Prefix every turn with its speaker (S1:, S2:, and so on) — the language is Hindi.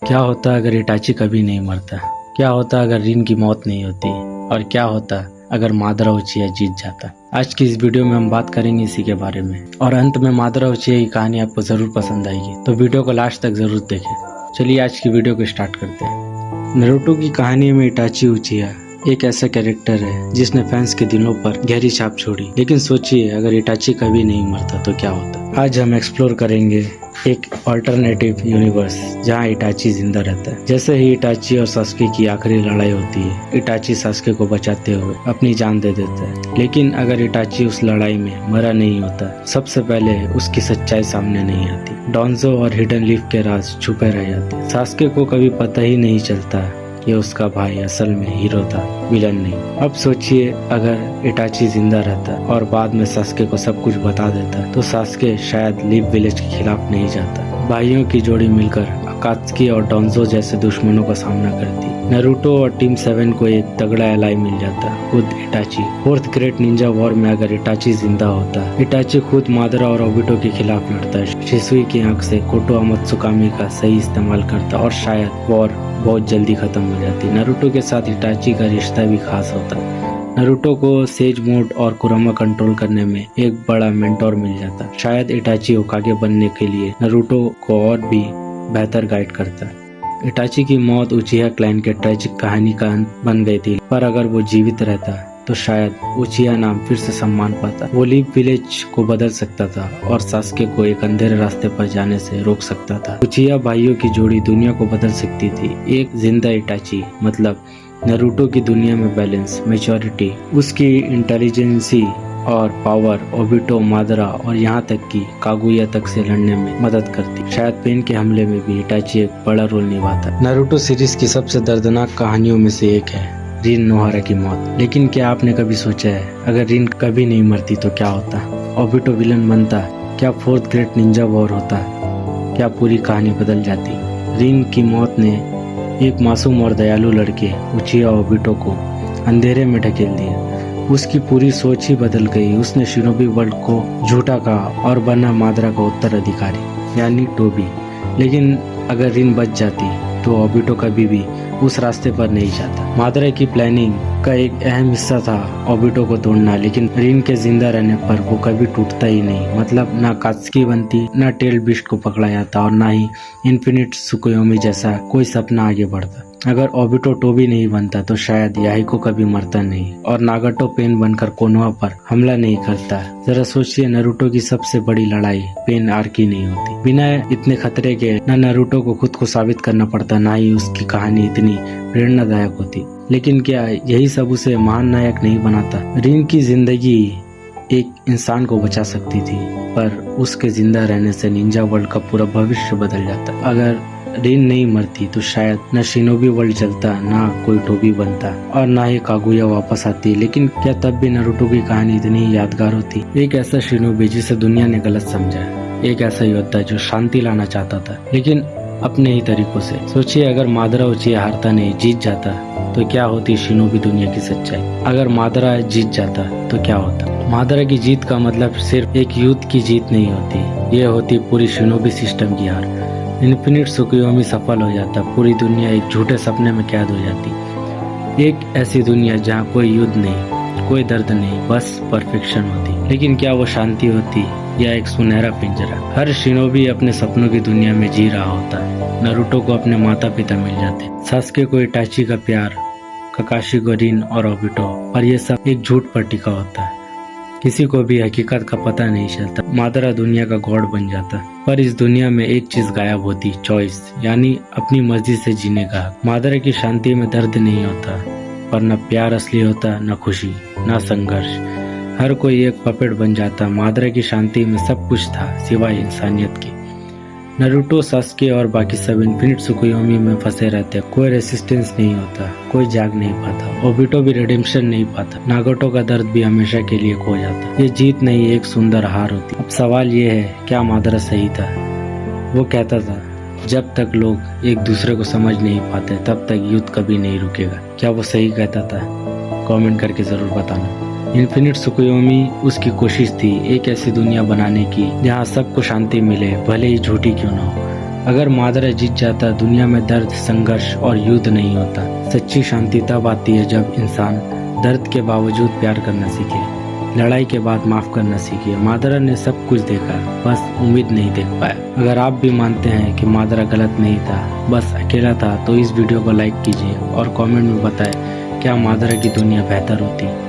S1: क्या होता अगर इटाची कभी नहीं मरता? क्या होता अगर रिन की मौत नहीं होती? और क्या होता अगर मादरा उचिया जीत जाता? आज की इस वीडियो में हम बात करेंगे इसी के बारे में, और अंत में मादरा उचिया की कहानी आपको जरूर पसंद आएगी, तो वीडियो को लास्ट तक जरूर देखें। चलिए आज की वीडियो को स्टार्ट करते हैं। नारुतो की कहानी में इटाची उचिया एक ऐसा कैरेक्टर है जिसने फैंस के दिलों पर गहरी छाप छोड़ी। लेकिन सोचिए अगर इटाची कभी नहीं मरता तो क्या होता? आज हम एक्सप्लोर करेंगे एक अल्टरनेटिव यूनिवर्स जहाँ इटाची जिंदा रहता है। जैसे ही इटाची और सास्के की आखिरी लड़ाई होती है, इटाची सास्के को बचाते हुए अपनी जान दे देता है। लेकिन अगर इटाची उस लड़ाई में मरा नहीं होता, सबसे पहले उसकी सच्चाई सामने नहीं आती। डोंजो और हिडन लीफ के राज छुपे रह जाते। सास्के को कभी पता ही नहीं चलता कि उसका भाई असल में हीरो था, विलन नहीं। अब सोचिए अगर इटाची जिंदा रहता और बाद में सास्के को सब कुछ बता देता, तो सास्के शायद लीफ विलेज के खिलाफ नहीं जाता। भाइयों की जोड़ी मिलकर अकात्सुकी और डोंजो जैसे दुश्मनों का सामना करती। नारुतो और टीम 7 को एक तगड़ा एलाई मिल जाता, खुद Itachi. Fourth great Ninja war में अगर इटाची जिंदा होता, इटाची खुद मादरा और ओबिटो के खिलाफ लड़ता, शिसुई की आंख से कोटो अमात्सुकामी का सही इस्तेमाल करता और शायद वॉर बहुत जल्दी खत्म हो जाती। नारुतो के साथ इटाची का रिश्ता भी खास होता। नारुतो को सेज मोड और कुरामा कंट्रोल करने में एक बड़ा मेंटोर मिल जाता। शायद इटाची होकागे बनने के लिए नारुतो को और भी बेहतर गाइड करता। इटाची की मौत उचिया क्लैन के ट्रेजिक कहानी का अंत बन गई थी, पर अगर वो जीवित रहता तो शायद उचिया नाम फिर से सम्मान पाता। वो लीफ विलेज को बदल सकता था और सास्के को एक अंधेरे रास्ते पर जाने से रोक सकता था। उचिया भाइयों की जोड़ी दुनिया को बदल सकती थी। एक जिंदा इटाची मतलब नारुतो की दुनिया में बैलेंस, मैच्योरिटी, उसकी इंटेलिजेंसी और पावर ओबिटो, मादरा और यहाँ तक कि कागुया तक से लड़ने में मदद करती। शायद पेन के हमले में भी इटाची एक बड़ा रोल निभाता। नारुतो सीरीज की सबसे दर्दनाक कहानियों में से एक है रिन नोहारा की मौत। लेकिन क्या आपने कभी सोचा है अगर रिन कभी नहीं मरती तो क्या होता? ओबिटो विलन बनता? क्या फोर्थ ग्रेट निंजा वॉर होता? क्या पूरी कहानी बदल जाती? रिन की मौत ने एक मासूम और दयालु लड़के उचिया ओबिटो को अंधेरे में ढकेल दिया। उसकी पूरी सोच ही बदल गई। उसने शिनोबी वर्ल्ड को झूठा कहा और बना मादरा का उत्तराधिकारी यानी टोबी। लेकिन अगर रिन बच जाती तो ओबिटो कभी भी उस रास्ते पर नहीं जाता। मादरा की प्लानिंग का एक अहम हिस्सा था ओबिटो को तोड़ना, लेकिन रिन के जिंदा रहने पर वो कभी टूटता ही नहीं। मतलब ना कात्सुकी बनती, ना टेल बिस्ट को पकड़ा जाता और ना ही इन्फिनिट सुकुयोमी जैसा कोई सपना आगे बढ़ता। अगर ओबिटो टोबी नहीं बनता तो शायद याहिको कभी मरता नहीं और नागाटो पेन बनकर कोनोहा पर हमला नहीं करता। जरा सोचिए, नारुतो की सबसे बड़ी लड़ाई पेन आर्क की नहीं होती। बिना इतने खतरे के ना नारुतो को खुद को साबित करना पड़ता, ना ही उसकी कहानी इतनी प्रेरणादायक होती। लेकिन क्या यही सब उसे महान नायक नहीं बनाता? रिन की जिंदगी एक इंसान को बचा सकती थी, पर उसके जिंदा रहने से निंजा वर्ल्ड का पूरा भविष्य बदल जाता। अगर रिन नहीं मरती तो शायद न शिनोबी वर्ल्ड चलता, ना कोई टोबी बनता और ना ही कागुया वापस आती। लेकिन क्या तब भी नारुतो की कहानी इतनी यादगार होती? एक ऐसा शिनोबी जिसे दुनिया ने गलत समझा, एक ऐसा योद्धा जो शांति लाना चाहता था लेकिन अपने ही तरीकों से। सोचिए अगर मादरा उचिया हारता नहीं, जीत जाता तो क्या होती शिनोबी दुनिया की सच्चाई? अगर मादरा जीत जाता तो क्या होता? मादरा की जीत का मतलब सिर्फ एक युद्ध की जीत नहीं होती, ये होती पूरी शिनोबी सिस्टम की हार। इन्फिनिट सुकुयोमी सफल हो जाता, पूरी दुनिया एक झूठे सपने में कैद हो जाती। एक ऐसी दुनिया जहाँ कोई युद्ध नहीं, कोई दर्द नहीं, बस परफेक्शन होती। लेकिन क्या वो शांति होती या एक सुनहरा पिंजरा? हर शिनोबी अपने सपनों की दुनिया में जी रहा होता है। नारुतो को अपने माता पिता मिल जाते, सास्के को इटाची का प्यार, काकाशी को रिन और ओबिटो, और ये सब एक झूठ पर टिका होता है। किसी को भी हकीकत का पता नहीं चलता। मादरा दुनिया का गॉड बन जाता, पर इस दुनिया में एक चीज गायब होती, चॉइस, यानी अपनी मर्जी से जीने का। मादरा की शांति में दर्द नहीं होता, पर न प्यार असली होता, न खुशी, न संघर्ष। हर कोई एक पपेट बन जाता। मादरा की शांति में सब कुछ था सिवाय इंसानियत के। नारुतो, सास्के और बाकी सब इन्फिनिट सुकुयोमी में फंसे रहते। कोई रेसिस्टेंस नहीं होता, कोई जाग नहीं पाता। ओबिटो भी रिडेम्पशन नहीं पाता। नागाटो का दर्द भी हमेशा के लिए खो जाता। ये जीत नहीं, एक सुंदर हार होती। अब सवाल ये है, क्या मादरा सही था? वो कहता था जब तक लोग एक दूसरे को समझ नहीं पाते तब तक युद्ध कभी नहीं रुकेगा। क्या वो सही कहता था? कमेंट करके जरूर बताना। इन्फिनिट सुकुयोमी उसकी कोशिश थी, एक ऐसी दुनिया बनाने की जहाँ सबको शांति मिले, भले ही झूठी क्यों ना हो। अगर मादरा जीत जाता दुनिया में दर्द, संघर्ष और युद्ध नहीं होता। सच्ची शांति तब आती है जब इंसान दर्द के बावजूद प्यार करना सीखे, लड़ाई के बाद माफ करना सीखे। मादरा ने सब कुछ देखा, बस उम्मीद नहीं देख पाया। अगर आप भी मानते हैं कि मादरा गलत नहीं था, बस अकेला था, तो इस वीडियो को लाइक कीजिए और कमेंट में बताएं क्या मादरा की दुनिया बेहतर होती।